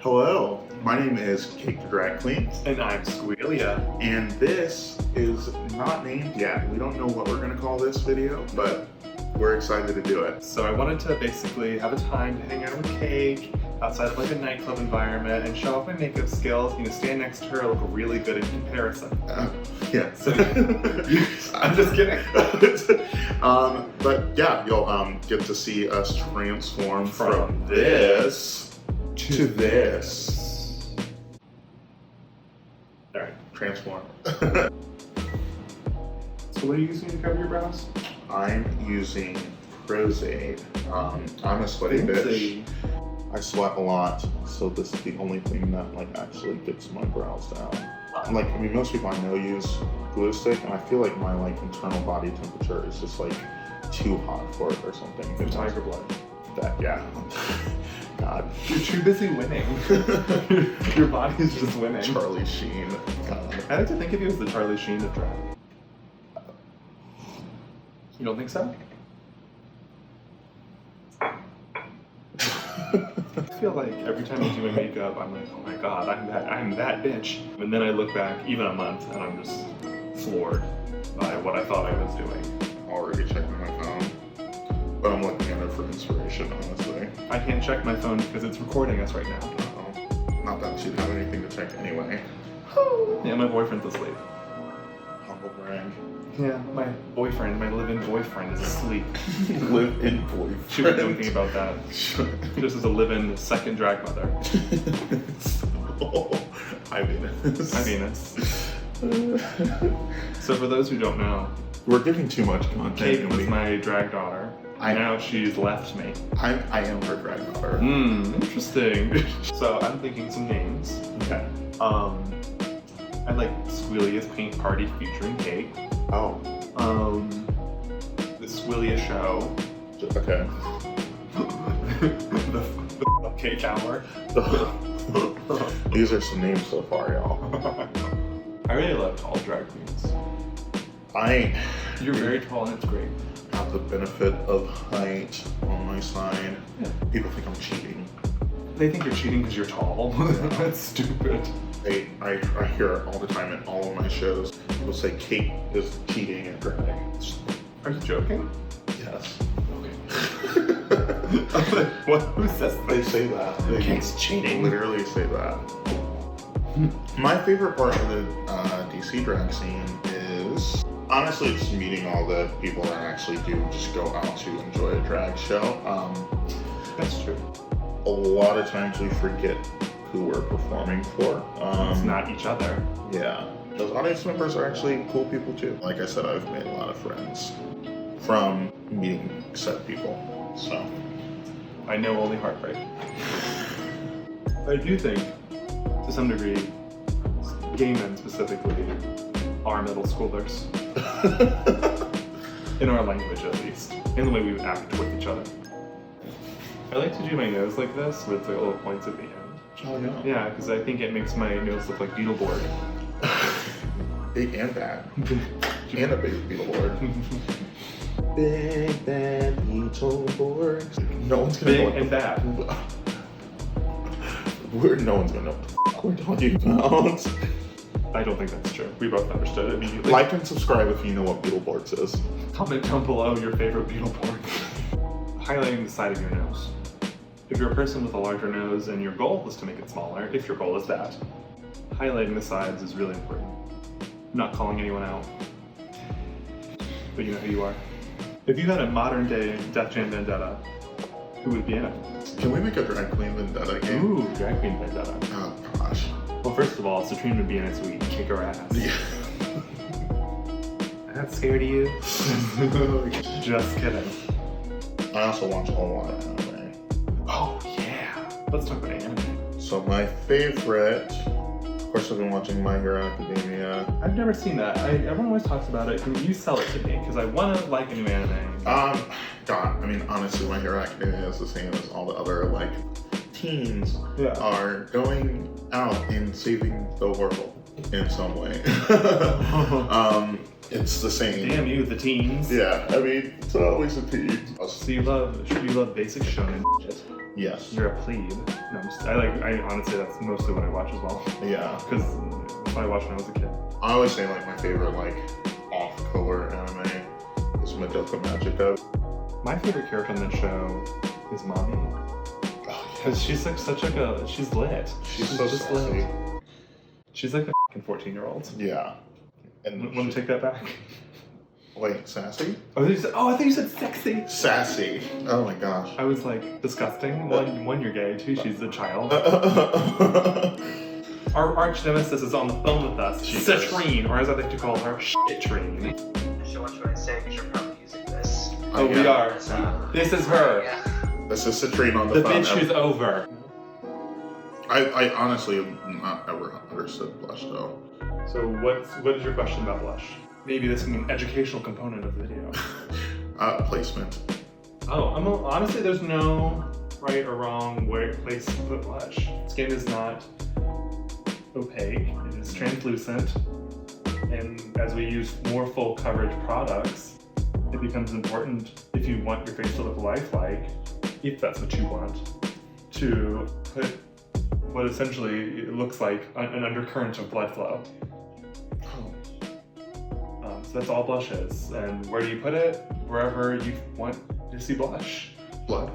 Hello, my name is Cake the Drag Queen, And I'm Squealia. and this is not named yet. We don't know what we're going to call this video, but we're excited to do it. So I wanted to basically have a time to hang out with Cake outside of like a nightclub environment and show off my makeup skills, stand next to her, look really good in comparison. Yeah. So I'm just kidding. But yeah, you'll get to see us transform from this to this. All right. Transform. So what are you using to cover your brows? I'm using Prozade. I'm a sweaty bitch. I sweat a lot, so this is the only thing that actually gets my brows down. Most people I know use glue stick, and I feel like my internal body temperature is just too hot for it or something. The tiger blood. Yeah. God. You're too busy winning. Your body's just winning. Charlie Sheen. God. I like to think of you as the Charlie Sheen of drag. You don't think so? I feel like every time I do my makeup, I'm like, oh my god, I'm that bitch. And then I look back, even a month, and I'm just floored by what I thought I was doing. Already checking my phone, but I'm looking at it for inspiration, honestly. I can't check my phone because it's recording us right now. Not that you'd have anything to check anyway. Yeah, my boyfriend's asleep. Humble brag. Yeah, my live-in boyfriend is asleep. Live-in boyfriend. She was joking about that. This is a live-in second drag mother. Hi, Venus. Hi, Venus. So for those who don't know, we're giving too much content. Kate was my drag daughter. Now she's left me. I am her drag daughter. Interesting. So I'm thinking some names. Okay. I like Squealia's Paint Party featuring Cake. Oh. The Squealia Show. Okay. the Cake Hour. These are some names so far, y'all. I really love tall drag queens. You're very tall and it's great. Have the benefit of height on my side. Yeah. People think I'm cheating. They think you're cheating because you're tall. That's stupid. I hear it all the time in all of my shows. People say Kate is cheating and drag. Are you joking? Yes. Okay. What? Who says that? They say that. Kate's cheating. Literally say that. My favorite part of the DC drag scene is honestly just meeting all the people that actually do just go out to enjoy a drag show. That's true. A lot of times we forget who we're performing for. It's not each other. Yeah. Those audience members are actually cool people too. Like I said, I've made a lot of friends from meeting said people. So I know only heartbreak. I do think, to some degree, gay men specifically are middle schoolers. In our language, at least. In the way we would act with each other. I like to do my nose like this with the little points at the end. Oh yeah. Yeah, because I think it makes my nose look like Beetleborg. Big and bad. And a big Beetleborg. Big bad Beetleborg. No one's gonna know Big and bad. No one's gonna know what the f we're talking about. I don't think that's true. We both understood it immediately. Like and subscribe if you know what Beetleborgs is. Comment down below your favorite Beetleborg. Highlighting the side of your nose. If you're a person with a larger nose and your goal is to make it smaller, if your goal is that, highlighting the sides is really important. I'm not calling anyone out, but you know who you are. If you had a modern day Def Jam Vendetta, who would be in it? Can we make a drag queen vendetta game? Ooh, drag queen Vendetta. Oh gosh. Well, first of all, Citrine would be in it so we can kick her ass. Yeah. I'm not scared of you. Just kidding. I also watch a lot of anime. Oh yeah. Let's talk about anime. So my favorite, of course I've been watching My Hero Academia. I've never seen that. Everyone always talks about it. Can you sell it to me? Because I want to like a new anime. God, I mean honestly My Hero Academia is the same as all the other teens are going out and saving the world in some way. It's the same. Damn you, the teens. Yeah, I mean, it's always a teen. So you love basic shonen shit. Yes. You're a plebe. No, I honestly, that's mostly what I watch as well. Yeah. Because that's what I watched when I was a kid. I always say like my favorite like off-color anime is Madoka Magica. My favorite character on that show is Mommy. Because she's like she's lit. She's so just sassy. lit. She's like a f***ing 14-year-old. Yeah. And Want to take that back? Wait, sassy? Oh, I think you said sexy. Sassy. Oh my gosh. I was like, disgusting. One, you're gay. Two, she's a child. Our arch nemesis is on the phone with us. Citrine, or as I like to call her, Shitrine. So what you want to say, because you're probably using this. Oh, we are. This is her. Yeah. This is Citrine on the The phone. bitch who's over. I honestly have not ever understood blush though. So what is your question about blush? Maybe this can be an educational component of the video. Placement. Oh, honestly, there's no right or wrong place to put blush. Skin is not opaque, it is translucent, and as we use more full coverage products, it becomes important, if you want your face to look lifelike, if that's what you want, to put what essentially it looks like an undercurrent of blood flow. So that's all blush is. And where do you put it? Wherever you want to see blush. Blood.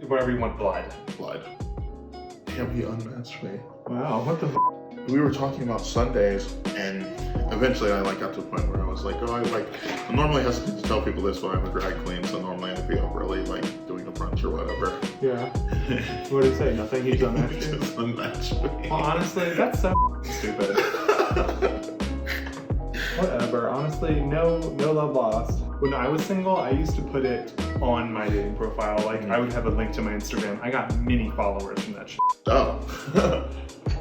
Wherever you want blood. Blood. Damn, he unmatched me. Wow, what the We were talking about Sundays, and eventually I got to a point where I was like, oh, I'm normally hesitant to tell people this, but I'm a drag queen, so normally I feel really doing a brunch or whatever. Yeah. What did he say? Nothing? He's unmatched you? Just unmatched me. Well, honestly, that's so stupid. Whatever. Honestly, no love lost. When I was single, I used to put it on my dating profile. I would have a link to my Instagram. I got many followers from that shit. Oh.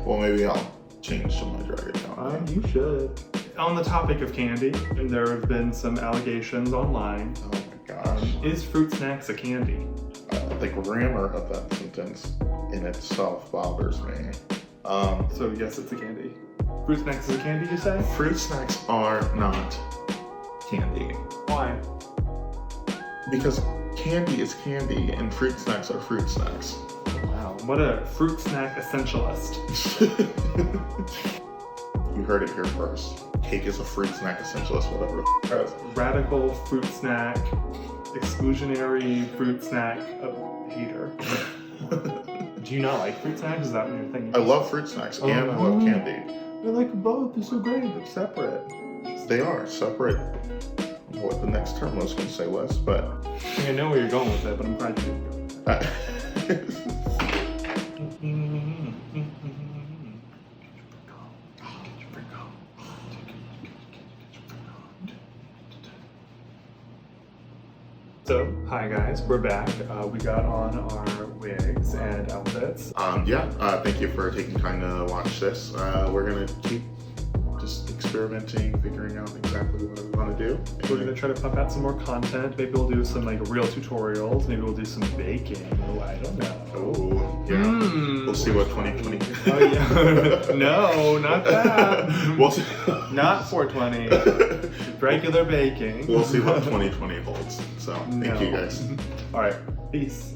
Well, maybe I'll change to my drag account. You should. On the topic of candy, and there have been some allegations online. Oh my gosh. Is fruit snacks a candy? The grammar of that sentence in itself bothers me. So yes, it's a candy. Fruit snacks is a candy, you say? Fruit snacks are not candy. Why? Because candy is candy and fruit snacks are fruit snacks. Wow, what a fruit snack essentialist. You heard it here first. Cake is a fruit snack essentialist, whatever the f*** Radical fruit snack, exclusionary fruit snack hater. Do you not like fruit snacks? Is that what you're thinking? I love fruit snacks and I love candy. I like both. They're so great. They're separate. They are separate. I don't know what the next term was going to say, Wes, but... I know where you're going with it, but I'm glad you didn't go with that. So, hi guys, we're back. We got on our wigs and outfits. Thank you for taking time to watch this. We're gonna keep just experimenting, figuring out exactly what we want to do. We're gonna try to pump out some more content. Maybe we'll do some real tutorials. Maybe we'll do some baking. Oh, I don't know. Oh, yeah. We'll see what 2020. Oh yeah. No, not that. We'll see. Not 420. Regular baking. We'll see what 2020 holds. So, thank you guys. All right. Peace.